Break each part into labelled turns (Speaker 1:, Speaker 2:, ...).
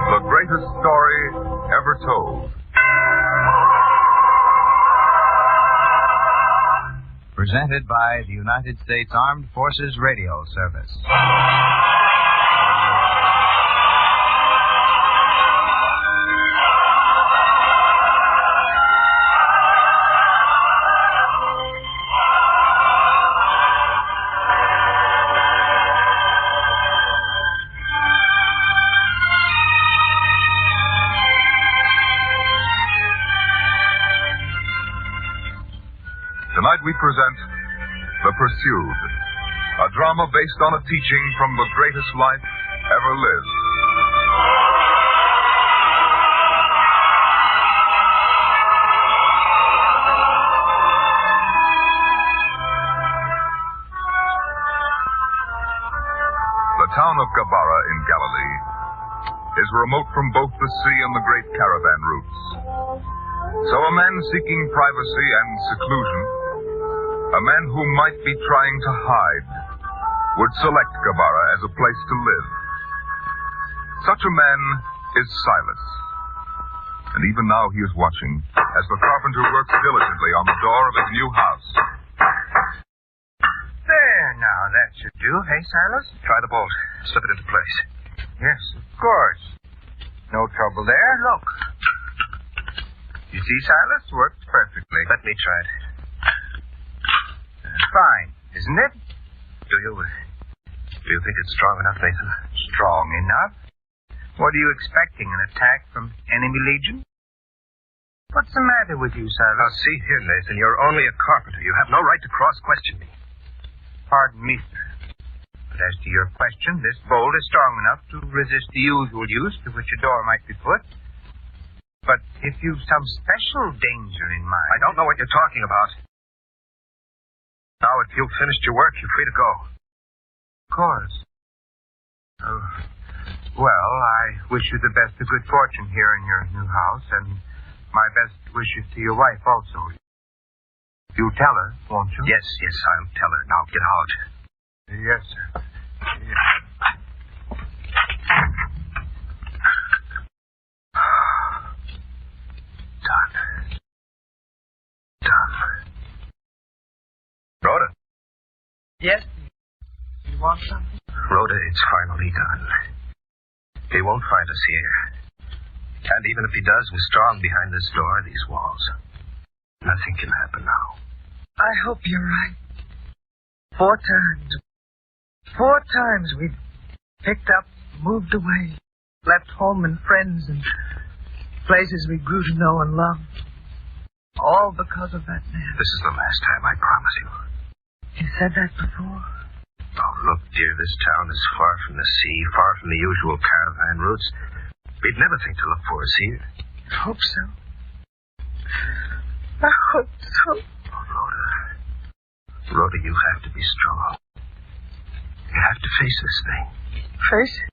Speaker 1: The greatest story ever told.
Speaker 2: Presented by the United States Armed Forces Radio Service.
Speaker 1: Tonight we present The Pursued, a drama based on a teaching from the greatest life ever lived. The town of Gabara in Galilee is remote from both the sea and the great caravan routes. So a man seeking privacy and seclusion, a man who might be trying to hide, would select Gabara as a place to live. Such a man is Silas. And even now he is watching as the carpenter works diligently on the door of his new house.
Speaker 3: There, now, that should do. Hey, Silas?
Speaker 4: Try the bolt. Slip it into place.
Speaker 3: Yes, of course. No trouble there. Look. You see, Silas? Works perfectly.
Speaker 4: Let me try it.
Speaker 3: Fine, isn't it?
Speaker 4: Do you think it's strong enough, Nathan?
Speaker 3: Strong enough? What are you expecting, an attack from enemy legion? What's the matter with you,
Speaker 4: Now,
Speaker 3: Silas?
Speaker 4: see here, Nathan, you're only a carpenter. You have no right to cross-question me.
Speaker 3: Pardon me, sir. But as to your question, this bolt is strong enough to resist the usual use to which a door might be put. But if you've some special danger in mind...
Speaker 4: I don't know what you're talking about. Now, if you've finished your work, you're free to go.
Speaker 3: Of course. Well, I wish you the best of good fortune here in your new house, and my best wishes to your wife also. You'll tell her, won't you?
Speaker 4: Yes, I'll tell her. Now, get out.
Speaker 3: Yes, sir.
Speaker 4: Done. Rhoda.
Speaker 5: Yes? You want something?
Speaker 4: Rhoda, it's finally done. He won't find us here. And even if he does, we're strong behind this door, these walls. Nothing can happen now.
Speaker 5: I hope you're right. 4 times. 4 times we've picked up, moved away, left home and friends and places we grew to know and love. All because of that man.
Speaker 4: This is the last time, I promise you.
Speaker 5: You said that before?
Speaker 4: Oh, look, dear, this town is far from the sea, far from the usual caravan routes. We'd never think to look for us here.
Speaker 5: I hope so. I hope so.
Speaker 4: Oh, Rhoda, you have to be strong. You have to face this thing.
Speaker 5: Face it?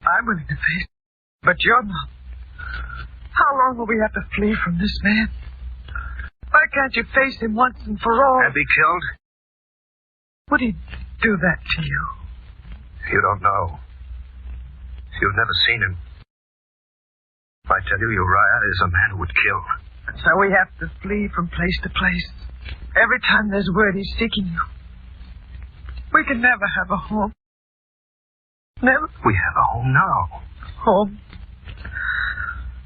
Speaker 5: I'm willing to face it. But you're not. How long will we have to flee from this man? Why can't you face him once and for all?
Speaker 4: And be killed?
Speaker 5: Would he do that to you?
Speaker 4: You don't know. You've never seen him. I tell you, Uriah is a man who would kill.
Speaker 5: So we have to flee from place to place. Every time there's word he's seeking you. We can never have a home. Never.
Speaker 4: We have a home now.
Speaker 5: Home?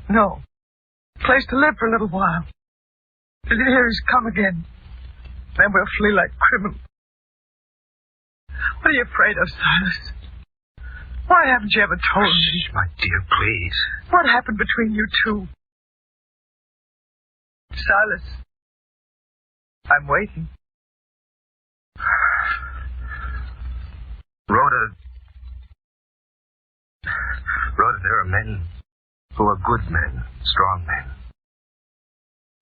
Speaker 5: No. Place to live for a little while. Till you hear he's come again. Then we'll flee like criminals. What are you afraid of, Silas? Why haven't you ever told me?
Speaker 4: Shh, my dear, please.
Speaker 5: What happened between you two? Silas, I'm waiting.
Speaker 4: Rhoda, there are men who are good men, strong men.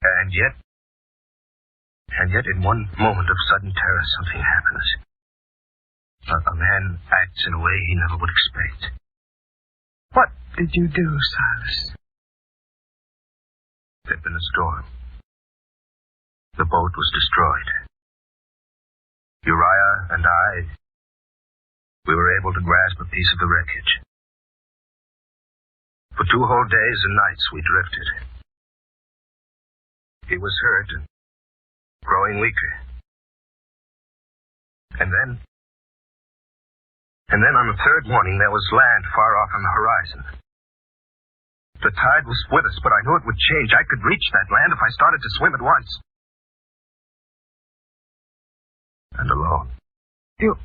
Speaker 4: And yet in one moment of sudden terror, something happens. A man acts in a way he never would expect.
Speaker 5: What did you do, Silas?
Speaker 4: There'd been a storm. The boat was destroyed. we were able to grasp a piece of the wreckage. For 2 whole days and nights we drifted. He was hurt and growing weaker. And then on the 3rd morning, there was land far off on the horizon. The tide was with us, but I knew it would change. I could reach that land if I started to swim at once. And alone.
Speaker 5: You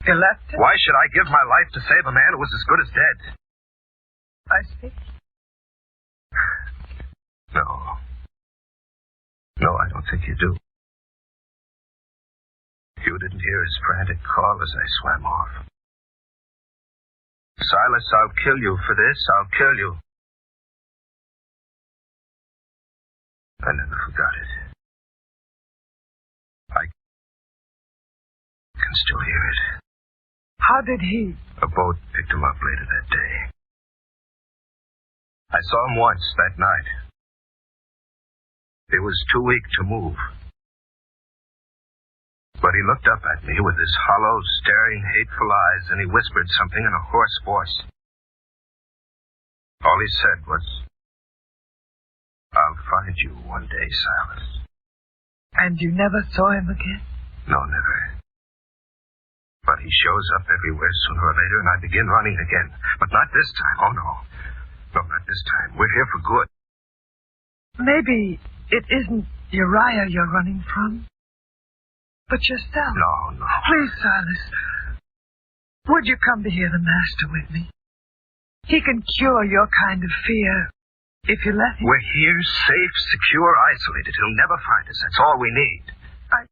Speaker 5: left it?
Speaker 4: Why should I give my life to save a man who was as good as dead?
Speaker 5: I see.
Speaker 4: No, I don't think you do. You didn't hear his frantic call as I swam off. Silas, I'll kill you for this. I'll kill you. I never forgot it. I can still hear it.
Speaker 5: How did he?
Speaker 4: A boat picked him up later that day. I saw him once that night. He was too weak to move. But he looked up at me with his hollow, staring, hateful eyes, and he whispered something in a hoarse voice. All he said was, "I'll find you one day, Silas."
Speaker 5: And you never saw him again?
Speaker 4: No, never. But he shows up everywhere sooner or later, and I begin running again. But not this time. Oh, no. No, not this time. We're here for good.
Speaker 5: Maybe it isn't Uriah you're running from, but yourself.
Speaker 4: No.
Speaker 5: Please, Silas, would you come to hear the Master with me? He can cure your kind of fear if you let him.
Speaker 4: We're here, safe, secure, isolated. He'll never find us. That's all we need.
Speaker 5: I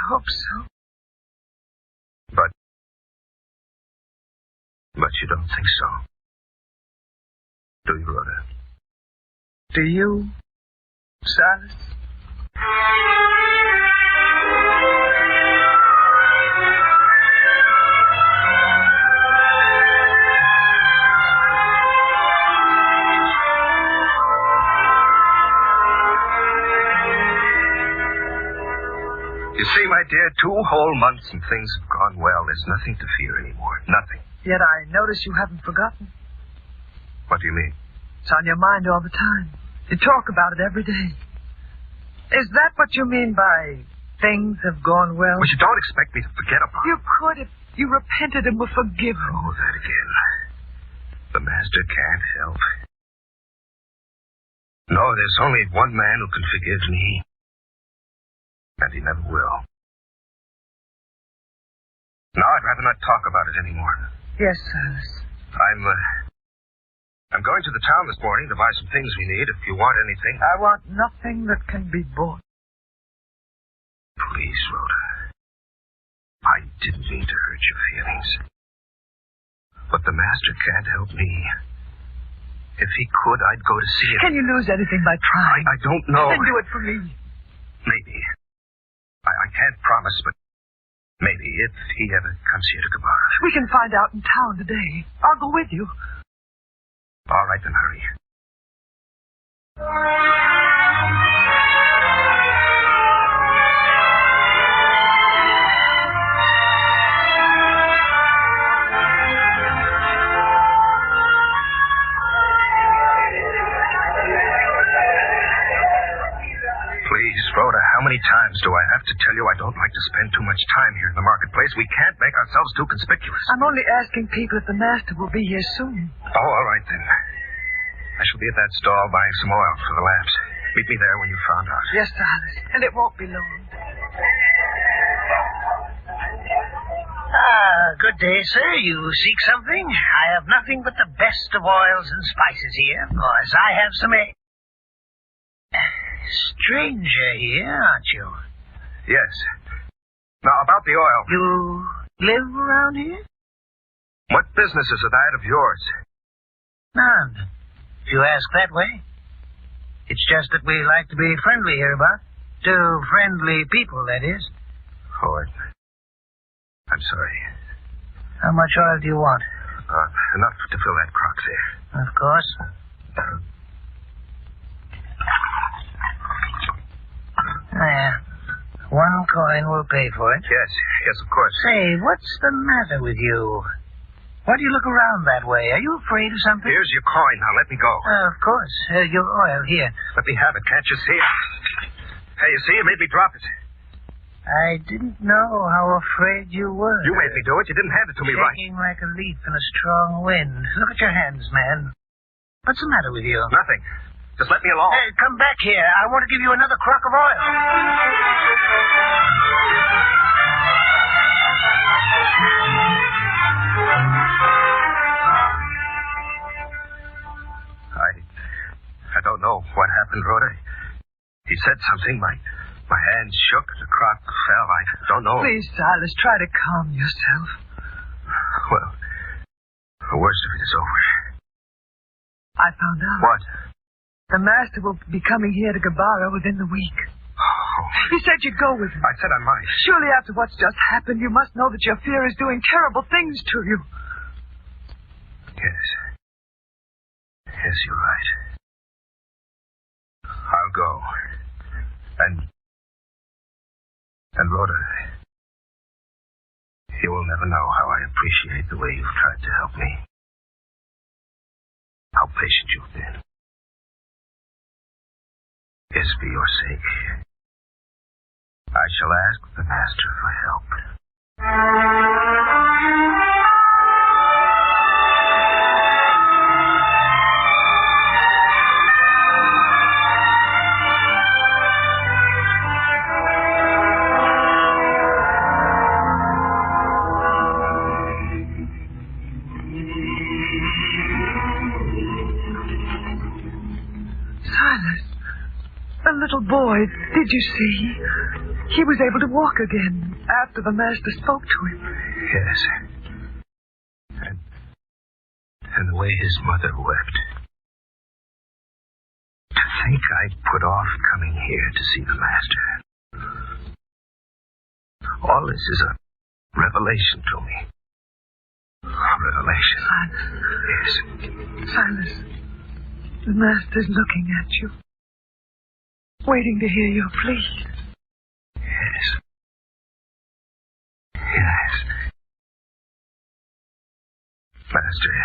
Speaker 5: hope so.
Speaker 4: But you don't think so? Do you, Rhoda?
Speaker 5: Do you, Silas?
Speaker 4: You see, my dear, 2 whole months and things have gone well. There's nothing to fear anymore. Nothing.
Speaker 5: Yet I notice you haven't forgotten.
Speaker 4: What do you mean?
Speaker 5: It's on your mind all the time. You talk about it every day. Is that what you mean by things have gone well?
Speaker 4: Well, you don't expect me to forget about it.
Speaker 5: You could if you repented and were forgiven.
Speaker 4: Oh, that again. The Master can't help. No, there's only one man who can forgive me. And he never will. Now, I'd rather not talk about it anymore.
Speaker 5: Yes, Silas.
Speaker 4: I'm going to the town this morning to buy some things we need if you want anything.
Speaker 5: I want nothing that can be bought.
Speaker 4: Please, Rhoda. I didn't mean to hurt your feelings. But the Master can't help me. If he could, I'd go to see him.
Speaker 5: Can you lose anything by trying?
Speaker 4: I don't know.
Speaker 5: Then do it for me.
Speaker 4: Maybe. I can't promise, but maybe if he ever comes here to Gabara.
Speaker 5: We can find out in town today. I'll go with you.
Speaker 4: All right, then hurry. Please, Rhoda, how many times do I have to tell you I don't like to spend too much time here in the marketplace? We can't make ourselves too conspicuous.
Speaker 5: I'm only asking people if the Master will be here soon.
Speaker 4: Oh, all right, then. I shall be at that stall buying some oil for the lamps. Meet me there when you've found out.
Speaker 5: Yes, Silas, and it won't be long.
Speaker 6: Good day, sir. You seek something? I have nothing but the best of oils and spices here. Of course, I have some stranger here, aren't you?
Speaker 4: Yes. Now, about the oil.
Speaker 6: You live around here?
Speaker 4: What business is it that of yours?
Speaker 6: None. If you ask that way. It's just that we like to be friendly hereabout. To friendly people, that is.
Speaker 4: Oh, I'm sorry.
Speaker 6: How much oil do you want?
Speaker 4: Enough to fill that crock there.
Speaker 6: Of course. There. 1 coin will pay for it.
Speaker 4: Yes, of course.
Speaker 6: Say, what's the matter with you? Why do you look around that way? Are you afraid of something?
Speaker 4: Here's your coin. Now, let me go.
Speaker 6: Of course. Your oil, here.
Speaker 4: Let me have it. Can't you see it? Hey, you see? You made me drop it.
Speaker 6: I didn't know how afraid you were.
Speaker 4: You made me do it. You didn't hand it to me right.
Speaker 6: Shaking like a leaf in a strong wind. Look at your hands, man. What's the matter with you?
Speaker 4: Nothing. Just let me alone.
Speaker 6: Hey, come back here. I want to give you another crock of oil.
Speaker 4: I don't know what happened, Rhoda. He said something. My hands shook. The crock fell. I don't know.
Speaker 5: Please, Silas, try to calm yourself.
Speaker 4: Well, the worst of it is over.
Speaker 5: I found out.
Speaker 4: What?
Speaker 5: The master will be coming here to Gabara within the week.
Speaker 4: Oh.
Speaker 5: He said you'd go with him.
Speaker 4: I said I might.
Speaker 5: Surely after what's just happened, you must know that your fear is doing terrible things to you.
Speaker 4: Yes. Yes, you're right. I'll go. And Rhoda, you will never know how I appreciate the way you've tried to help me. How patient you've been. Yes, for your sake, I shall ask the master for help.
Speaker 5: The little boy, did you see? He was able to walk again after the master spoke to him.
Speaker 4: Yes. And the way his mother wept. To think I put off coming here to see the master. All this is a revelation to me. A revelation.
Speaker 5: Silas. Silas. The master's looking at you. Waiting to hear your plea.
Speaker 4: Yes. Yes. Master,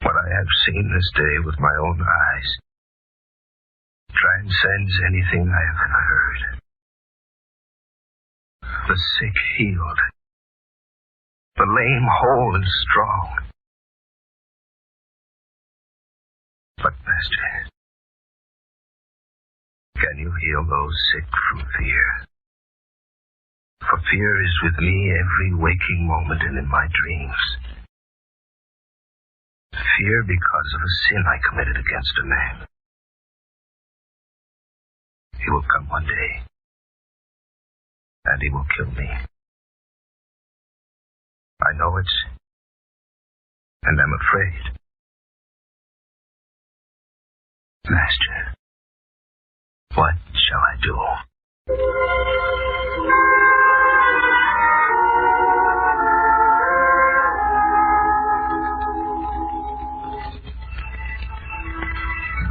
Speaker 4: what I have seen this day with my own eyes transcends anything I have ever heard. The sick healed. The lame whole and strong. But, Master, can you heal those sick from fear? For fear is with me every waking moment and in my dreams. Fear because of a sin I committed against a man. He will come one day, and he will kill me. I know it, and I'm afraid. Master, what shall I do?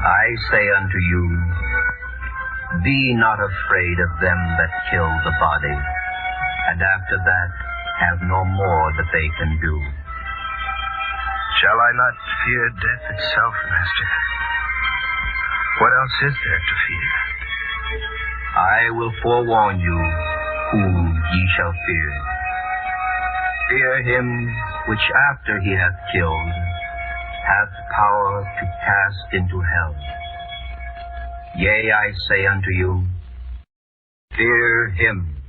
Speaker 7: I say unto you, be not afraid of them that kill the body, and after that have no more that they can do.
Speaker 4: Shall I not fear death itself, Master? What else is there to fear?
Speaker 7: I will forewarn you whom ye shall fear. Fear him which after he hath killed hath power to cast into hell. Yea, I say unto you, fear him.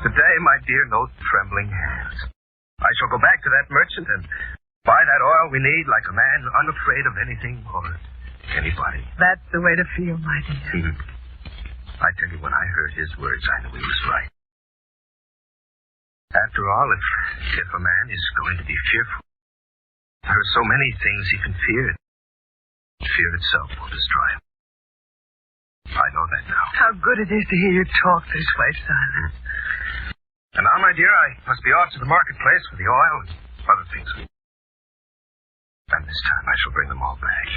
Speaker 4: Today, my dear, no trembling hands. I shall go back to that merchant and buy that oil we need like a man unafraid of anything or anybody.
Speaker 5: That's the way to feel, my dear.
Speaker 4: I tell you, when I heard his words, I knew he was right. After all, if a man is going to be fearful, there are so many things he can fear. Fear itself will destroy him. I know that now.
Speaker 5: How good it is to hear you talk this way, Silas.
Speaker 4: And now, my dear, I must be off to the marketplace for the oil and other things. And this time I shall bring them all back.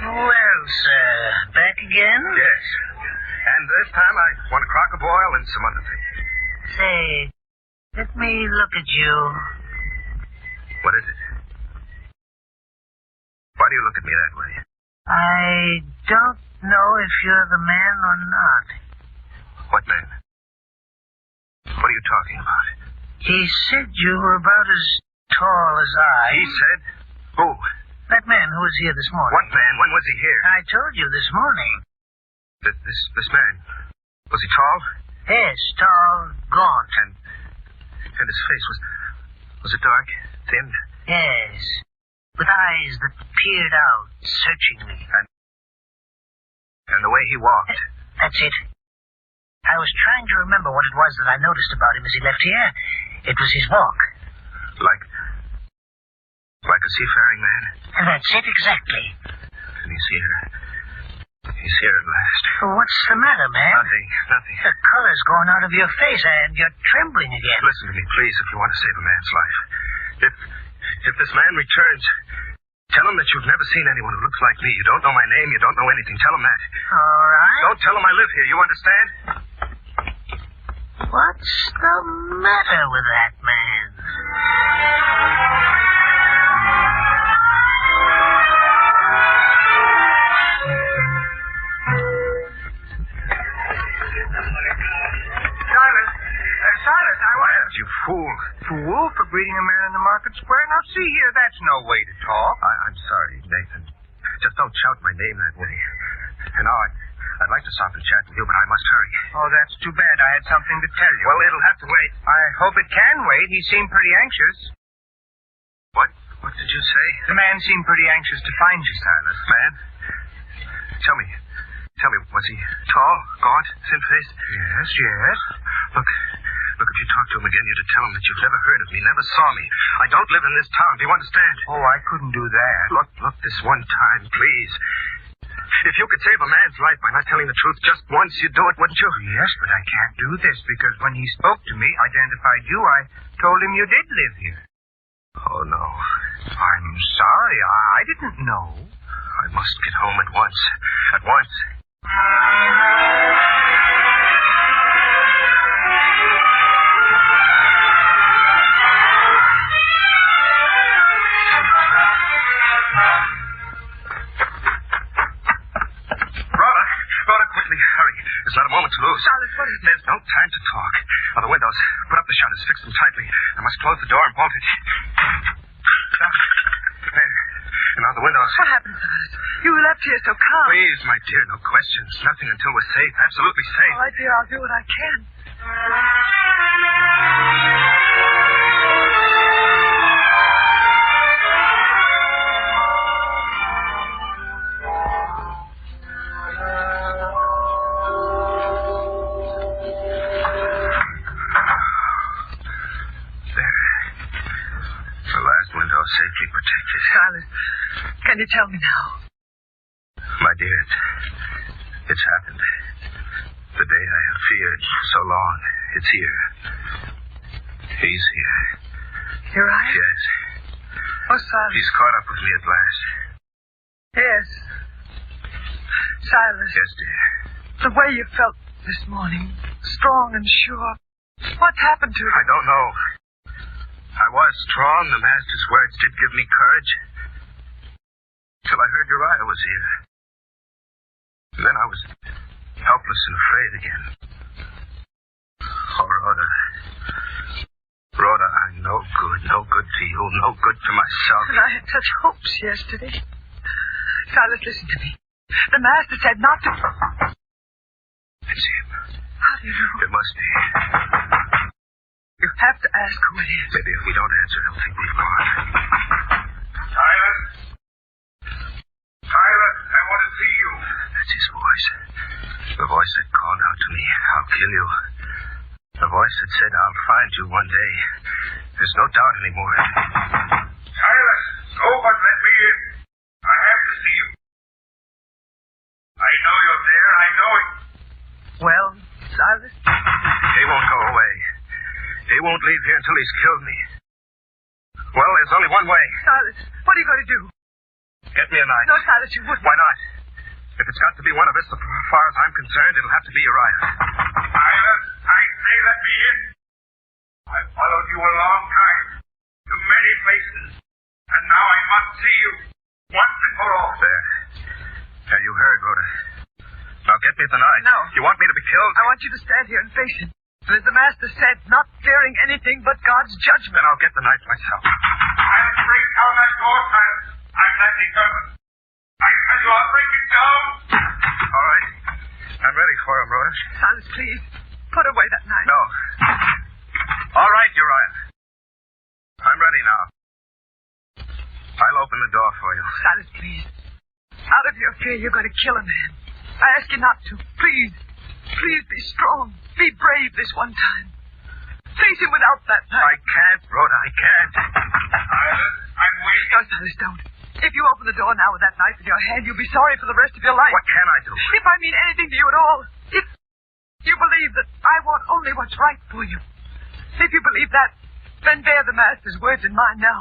Speaker 6: Well, sir, back again?
Speaker 4: Yes. And this time I want a crock of oil and some other things.
Speaker 6: Say, let me look at you.
Speaker 4: What is it? Why do you look at me that way?
Speaker 6: I don't know if you're the man or not.
Speaker 4: What man? What are you talking about?
Speaker 6: He said you were about as tall as I.
Speaker 4: He said? Who?
Speaker 6: That man who was here this morning.
Speaker 4: What man? When was he here?
Speaker 6: I told you this morning.
Speaker 4: This man. Was he tall?
Speaker 6: Yes, tall, gaunt.
Speaker 4: And his face was it dark? Thin?
Speaker 6: Yes, with eyes that peered out searchingly.
Speaker 4: And the way he walked?
Speaker 6: That's it. I was trying to remember what it was that I noticed about him as he left here. It was his walk.
Speaker 4: Like a seafaring man?
Speaker 6: And that's it, exactly.
Speaker 4: And he's here. He's here at last.
Speaker 6: What's the matter, man?
Speaker 4: Nothing.
Speaker 6: The color's going out of your face, and you're trembling again.
Speaker 4: Listen to me, please, if you want to save a man's life. If this man returns, tell him that you've never seen anyone who looks like me. You don't know my name. You don't know anything. Tell him that.
Speaker 6: All right.
Speaker 4: Don't tell him I live here. You understand?
Speaker 6: What's the matter with that man?
Speaker 3: Silas, I want...
Speaker 4: You fool.
Speaker 3: Fool for greeting a man in the market square? Now, see here, that's no way to talk.
Speaker 4: I'm sorry, Nathan. Just don't shout my name that way. And now I'd like to stop and chat with you, but I must hurry.
Speaker 3: Oh, that's too bad. I had something to tell you.
Speaker 4: Well, it'll have to wait.
Speaker 3: I hope it can wait. He seemed pretty anxious.
Speaker 4: What did you say?
Speaker 3: The man seemed pretty anxious to find you, Silas.
Speaker 4: Man? Tell me, was he tall, gaunt, thin-faced?
Speaker 3: Yes.
Speaker 4: Look, if you talk to him again, you're to tell him that you've never heard of me, never saw me. I don't live in this town. Do you understand?
Speaker 3: Oh, I couldn't do that.
Speaker 4: Look, this one time, please. If you could save a man's life by not telling the truth just once, you'd do it, wouldn't you?
Speaker 3: Yes, but I can't do this because when he spoke to me, identified you, I told him you did live here.
Speaker 4: Oh, no.
Speaker 3: I'm sorry. I didn't know.
Speaker 4: I must get home at once. At once. Rhoda, quickly, hurry. There's not a moment to lose.
Speaker 5: Silas, what is it?
Speaker 4: There's no time to talk. Now, the windows. Put up the shutters. Fix them tightly. I must close the door and bolt it. There. And now the windows.
Speaker 5: What happened, Silas? You left here so calm.
Speaker 4: Please, my dear, no questions. Nothing until we're safe. Absolutely safe.
Speaker 5: All right, dear, I'll do what I can.
Speaker 4: Safely protected.
Speaker 5: Silas, can you tell me now?
Speaker 4: My dear, it's happened. The day I have feared so long, it's here. He's here.
Speaker 5: You're right?
Speaker 4: Yes.
Speaker 5: Oh, Silas.
Speaker 4: He's caught up with me at last.
Speaker 5: Yes. Silas.
Speaker 4: Yes, dear.
Speaker 5: The way you felt this morning, strong and sure. What's happened to you?
Speaker 4: I don't know. I was strong. The master's words did give me courage. Till I heard Uriah was here. And then I was helpless and afraid again. Oh, Rhoda. Rhoda, I'm no good to you, no good to myself.
Speaker 5: And I had such hopes yesterday. Silas, listen to me. The master said not to...
Speaker 4: It's him.
Speaker 5: How do you know?
Speaker 4: It must be.
Speaker 5: You have to ask who it is.
Speaker 4: Maybe if we don't answer, he'll think we've gone.
Speaker 1: Silence!
Speaker 4: kill you. The voice that said, I'll find you one day. There's no doubt anymore.
Speaker 1: Silas, open, let me in. I have to see you. I know you're there. I know it.
Speaker 5: Well, Silas?
Speaker 4: He won't go away. He won't leave here until he's killed me. Well, there's only one way.
Speaker 5: Silas, what are you going to do?
Speaker 4: Get me a knife.
Speaker 5: No, Silas, you wouldn't.
Speaker 4: Why not? If it's got to be one of us, as far as I'm concerned, it'll have to be Uriah.
Speaker 1: Silas, I say let me in. I've followed you a long time, to many places, and now I must see you, once and for all.
Speaker 4: There, you heard, Rhoda. Now get me the knife.
Speaker 5: No.
Speaker 4: You want me to be killed?
Speaker 5: I want you to stand here and face him. But as the Master said, not fearing anything but God's judgment.
Speaker 4: Then I'll get the knife myself.
Speaker 1: I'll break down that door, Silas. I'm that determined. I tell you, I'll break it down.
Speaker 4: All right. I'm ready for him, Rhoda.
Speaker 5: Silas, please, put away that knife.
Speaker 4: No. All right, Uriah. I'm ready now. I'll open the door for you.
Speaker 5: Silas, please. Out of your fear, you're going to kill a man. I ask you not to. Please. Please be strong. Be brave this one time. Face him without that knife.
Speaker 4: I can't, Rhoda. I can't.
Speaker 1: Silas, I'm waiting.
Speaker 5: No, Silas, don't. If you open the door now with that knife in your hand, you'll be sorry for the rest of your life.
Speaker 4: What can I do?
Speaker 5: If I mean anything to you at all, if you believe that I want only what's right for you, if you believe that, then bear the Master's words in mind now.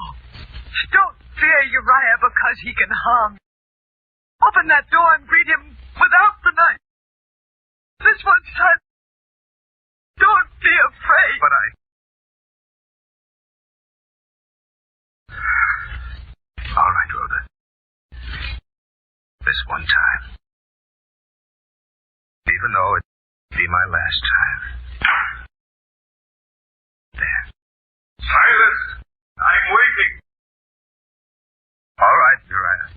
Speaker 5: Don't fear Uriah because he can harm you. Open that door and greet him without the knife. This one time, don't be afraid.
Speaker 4: But All right, Rhoda. This one time. Even though it be my last time. There.
Speaker 1: Silas, I'm waiting.
Speaker 4: All right, Uriah.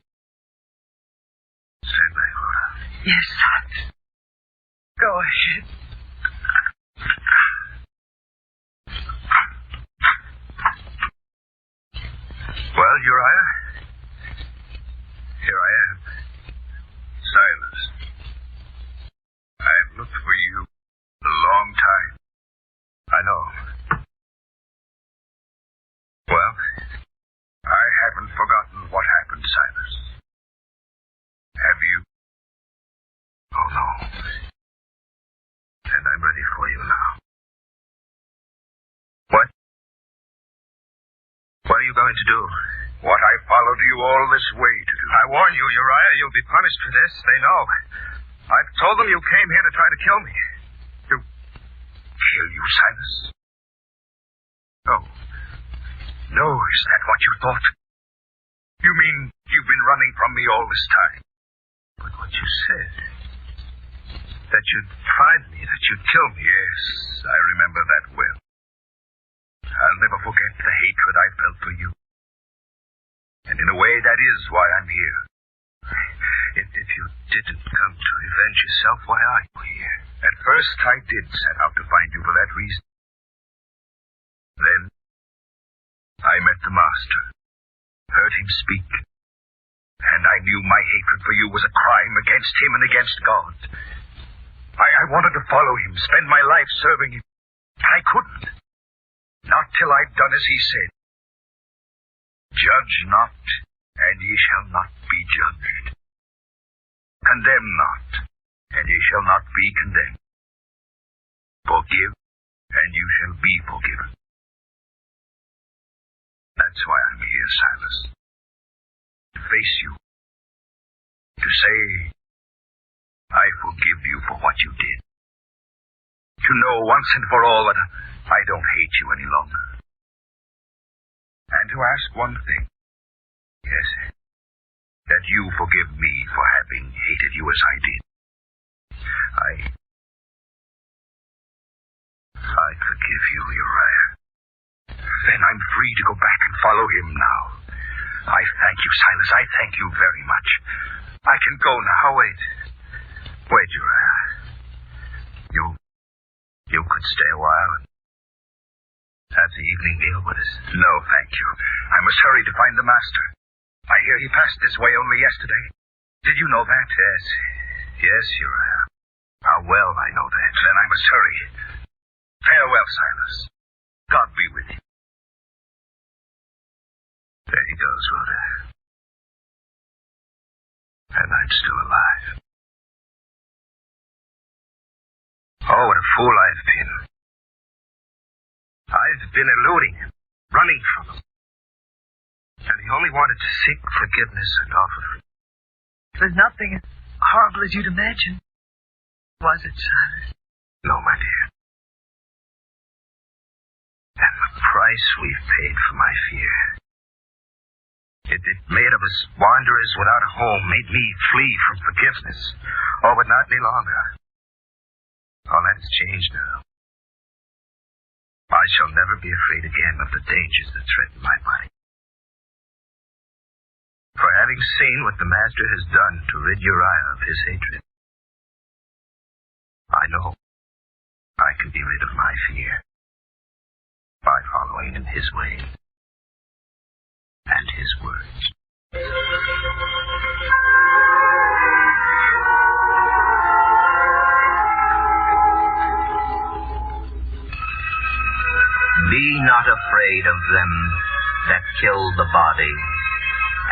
Speaker 4: Stand back, Rhoda.
Speaker 5: Yes, Silas. Go ahead.
Speaker 4: Well, Uriah, here I am.
Speaker 1: Silas, I've looked for you a long time.
Speaker 4: I know.
Speaker 1: Well, I haven't forgotten what happened, Silas. Have you?
Speaker 4: Oh, no. And I'm ready for you now. What? What are you going to do?
Speaker 1: What I followed you all this way to do.
Speaker 4: I warn you, Uriah, you'll be punished for this. They know. I've told them you came here to try to kill me.
Speaker 1: To kill you, Silas? No. No, is that what you thought? You mean you've been running from me all this time?
Speaker 4: But what you said, that you'd find me, that you'd kill me.
Speaker 1: Yes, I remember that well. I'll never forget the hatred I felt for you. And in a way, that is why I'm here.
Speaker 4: If you didn't come to revenge yourself, why are you here?
Speaker 1: At first, I did set out to find you for that reason. Then, I met the Master, heard him speak, and I knew my hatred for you was a crime against him and against God. I wanted to follow him, spend my life serving him. I couldn't. Not till I'd done as he said. Judge not, and ye shall not be judged. Condemn not, and ye shall not be condemned. Forgive, and you shall be forgiven. That's why I'm here, Silas. To face you. To say, I forgive you for what you did. To know once and for all that I don't hate you any longer. And to ask one thing. Yes, that you forgive me for having hated you as I did. I forgive you, Uriah. Then I'm free to go back and follow him now. I thank you, Silas. I thank you very much. I can go now. Wait, Uriah. You could stay a while and have the evening meal with us. No, thank you. I must hurry to find the Master. I hear he passed this way only yesterday. Did you know that? Yes, Uriah.
Speaker 4: How well I know that.
Speaker 1: Then I must hurry. Farewell, Silas. God be with you.
Speaker 4: There he goes, Rhoda. And I'm still alive. Oh, what a fool I've been. I've been eluding him, running from him. And he only wanted to seek forgiveness and offer free.
Speaker 5: There's nothing as horrible as you'd imagine. Was it, Silas?
Speaker 4: No, my dear. And the price we've paid for my fear. It made of us wanderers without a home, made me flee from forgiveness. Oh, but not any longer. All that has changed now. I shall never be afraid again of the dangers that threaten my body. For having seen what the Master has done to rid Uriah of his hatred, I know I can be rid of my fear by following in his way and his words.
Speaker 7: Be not afraid of them that kill the body,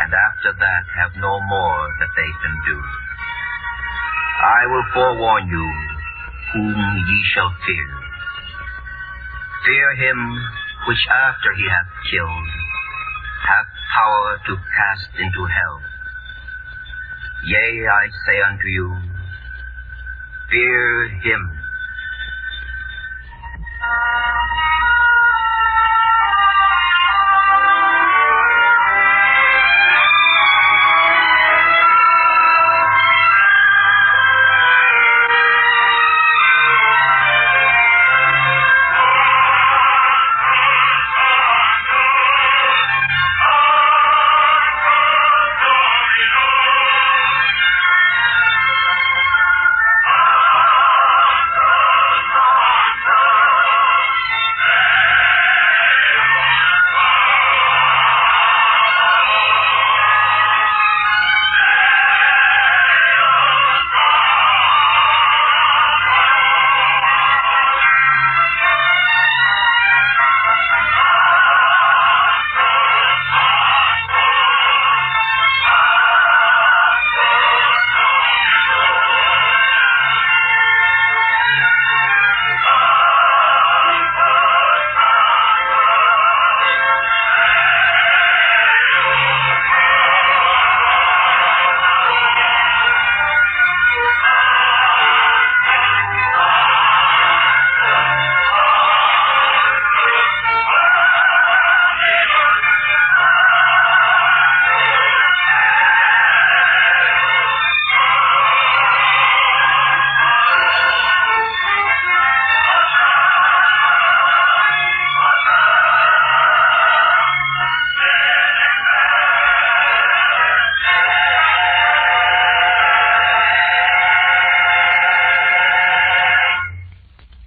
Speaker 7: and after that have no more that they can do. I will forewarn you whom ye shall fear. Fear him which after he hath killed hath power to cast into hell. Yea, I say unto you, fear him.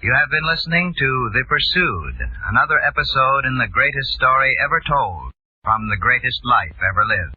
Speaker 2: You have been listening to The Pursued, another episode in the greatest story ever told from the greatest life ever lived.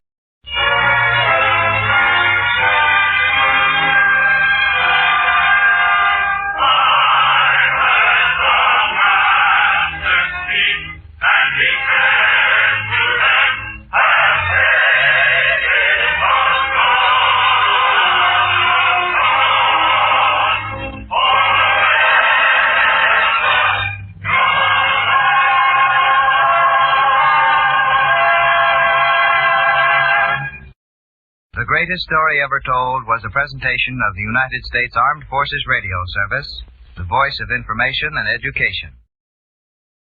Speaker 2: The Greatest Story Ever Told was a presentation of the United States Armed Forces Radio Service, the voice of information and education.